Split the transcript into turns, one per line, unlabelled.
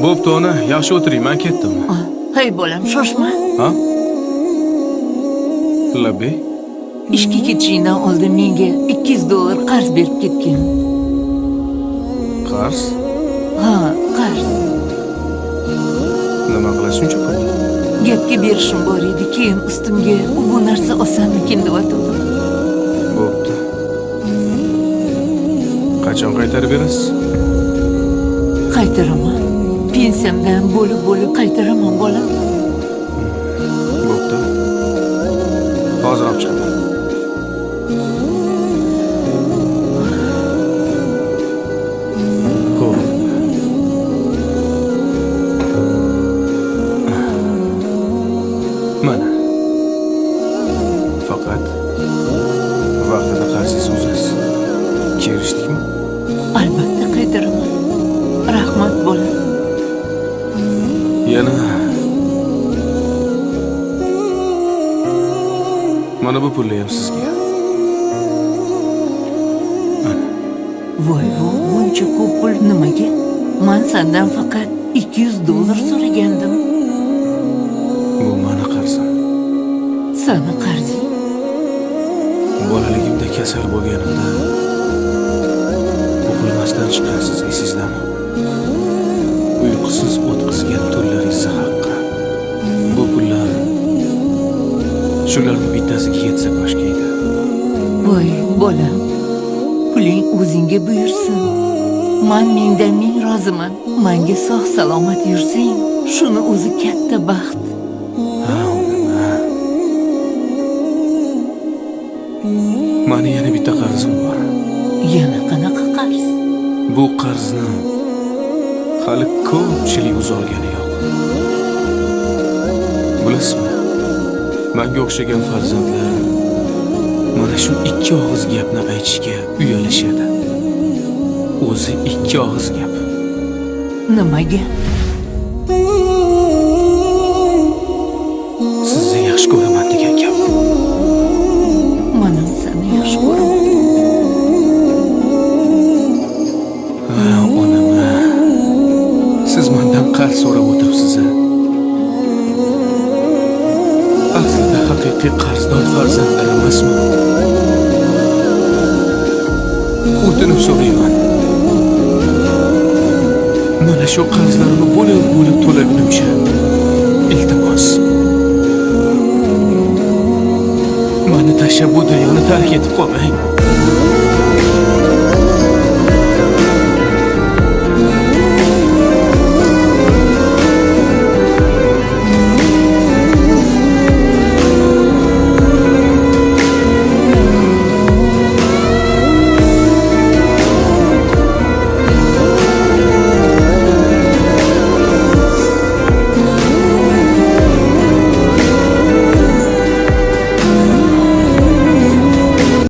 Bo'pti ona, yaxshi o'tiring, men ketdim.
Hey bolam, shoshma.
Ha? Labbay?
Ishga ketishingdan oldin menga $200 qarz berib ketgan.
Qarz?
Ha, qarz.
Nima qilasiz uncha pul?
Gapga berishim bor edi, keyin ustimga bu narsa osanmikin deb atuvdim.
Bo'pti. Qachon qaytarib berasiz?
Qaytaraman. Pensiyamdan bo'lib qaytaraman bolam.
Bo'pti. Hozir olib chiqaman. Xo'p. Mana. Faqat vaqtida qarzingizni uzasiz. Kelishdikmi?
Albatta qaytaraman. Rahmat bolam.
Yana mana bu pulni ham sizga.
Voy, buncha ko'p pul nimaga? Men sendan faqat $200 so'ragandim.
Bu meni qarzim.
Seni qarzing.
Bolaligimda kasal bo'lganimda uxlamasdan chiqasiz, esingizdami? Uyqusiz o'tkazgan tunlaringiz haqqa. Bu pullar shularning bittasiga yetsa boshqa edi.
Voy, bolam. Puling o'zingga buyursin. Mendan ming roziman. Menga sog' salomat yursang, shuni o'zi katta baxt.
Mani yana bitta qarzim bor.
Yana qanaqa qarz?
Bu qarzni hali ko'pchilik uzolgani yo'q. Bilasizmi? Menga o'xshagan farzandlar mana shu ikki og'iz gapni aytishga uyalishadi. O'zi ikki og'iz gap.
Nimaga?
Sizni yaxshi ko'raman degan gap.
Men seni yaxshi ko'raman.
Onam, siz mendan qarz so'rab o'tiribsiz. Aslida haqiqiy qarzdor farzandlar emasmi? O'tinib so'rayman. Mana shu qarzlarimni bo'lib to'lagunimcha iltimos. Meni tashlab bu dunyoni tark etib qolmang.